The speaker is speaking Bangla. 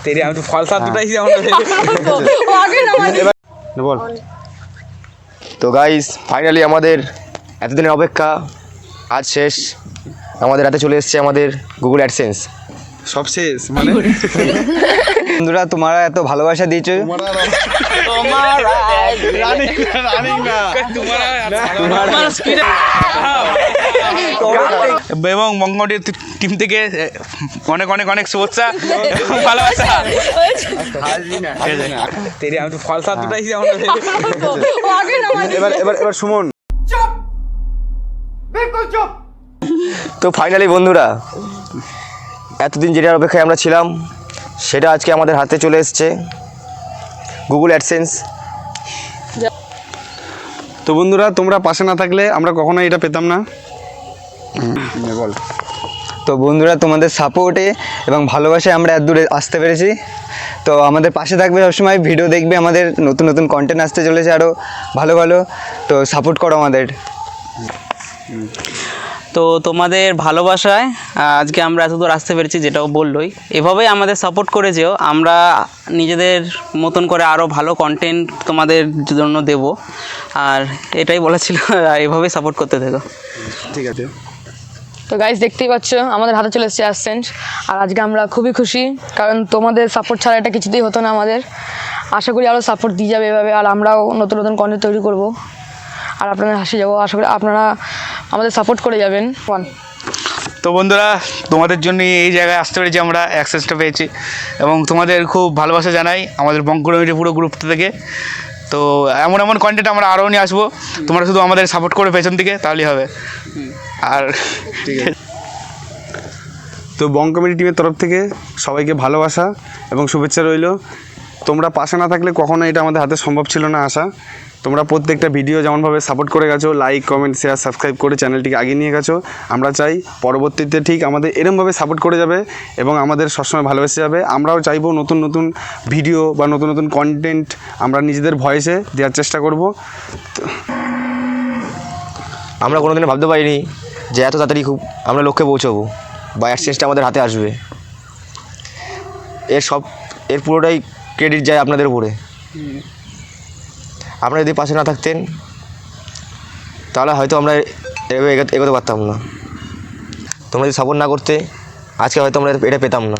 तेरे हम तो फल साथ उठाई थी বল। তো গাইস ফাইনালি আমাদের এতদিনের অপেক্ষা আজ শেষ। আমাদের হাতে চলে এসেছে আমাদের গুগল অ্যাডসেন্স। সব শেষ মানে বন্ধুরা তোমরা এত ভালোবাসা দিয়েছো, এবং বঙ্গবন্ধু টিম থেকে অনেক অনেক অনেক শুভেচ্ছা ভালোবাসা। তেরে আমি তো ফল সাথ উঠাইছি এবার সুমন। তো ফাইনালি বন্ধুরা এতদিন যেটার অপেক্ষায় আমরা ছিলাম সেটা আজকে আমাদের হাতে চলে এসেছে, গুগল অ্যাডসেন্স। তো বন্ধুরা তোমরা পাশে না থাকলে আমরা কখনোই এটা পেতাম না। বল। তো বন্ধুরা তোমাদের সাপোর্টে এবং ভালোবাসায় আমরা এত দূরে আসতে পেরেছি। তো আমাদের পাশে থাকবে সবসময়, ভিডিও দেখবে, আমাদের নতুন নতুন কন্টেন্ট আসতে চলেছে আরও ভালো ভালো। তো সাপোর্ট করো আমাদের। তো তোমাদের ভালোবাসায় আজকে আমরা এতদূর আসতে পেরেছি, যেটাও বললোই। এভাবেই আমাদের সাপোর্ট করে যেও, আমরা নিজেদের মতন করে আরও ভালো কন্টেন্ট তোমাদের জন্য দেব। আর এটাই বলা ছিল, আর এভাবেই সাপোর্ট করতে থেকো। ঠিক আছে। তো গাইস দেখতেই পাচ্ছ আমাদের হাতে চলে এসেছে অ্যাডসেন্স। আর আজকে আমরা খুবই খুশি, কারণ তোমাদের সাপোর্ট ছাড়া এটা কিছুতেই হতো না আমাদের। আশা করি আরও সাপোর্ট দিয়ে যাবে এভাবে, আর আমরাও নতুন নতুন কন্টেন্ট তৈরি করব আর আপনাদের হাসি যাবো। আশা করি আপনারা আমাদের সাপোর্ট করে যাবেন। তো বন্ধুরা তোমাদের জন্য এই জায়গায় আসতে পেরেছি, আমরা অ্যাক্সেসটা পেয়েছি এবং তোমাদের খুব ভালোবাসা জানাই আমাদের বঙ্গবন্ধু পুরো গ্রুপটা থেকে। তো এমন এমন কন্টেন্ট আমরা আরও নিয়ে আসবো, তোমরা শুধু আমাদের সাপোর্ট করে পেছন দিকে, তাহলেই হবে। আর ঠিক আছে। তো বং কমিটি টিমের তরফ থেকে সবাইকে ভালোবাসা এবং শুভেচ্ছা রইল। তোমরা পাশে না থাকলে কখনো এটা আমাদের হাতে সম্ভব ছিল না আসা। তোমরা প্রত্যেকটা ভিডিও যেমনভাবে সাপোর্ট করে গেছো, লাইক কমেন্ট শেয়ার সাবস্ক্রাইব করে চ্যানেলটিকে আগিয়ে নিয়ে গেছো, আমরা চাই পরবর্তীতে ঠিক আমাদের এরমভাবে সাপোর্ট করে যাবে এবং আমাদের সবসময় ভালোবেসে যাবে। আমরাও চাইবো নতুন নতুন ভিডিও বা নতুন নতুন কন্টেন্ট আমরা নিজেদের ভয়েসে দেওয়ার চেষ্টা করব। আমরা কোনোদিনও ভাবতে পারিনি যে এত তাড়াতাড়ি খুব আমরা লক্ষ্যে পৌঁছবো বা অ্যাডসেন্সটা আমাদের হাতে আসবে। এর পুরোটাই ক্রেডিট যায় আপনাদের উপরে। আপনারা যদি পাশে না থাকতেন তাহলে হয়তো আমরা এগোতে পারতাম না। তোমরা যদি সাপোর্ট না করতে আজকে হয়তো আমরা এটা পেতাম না।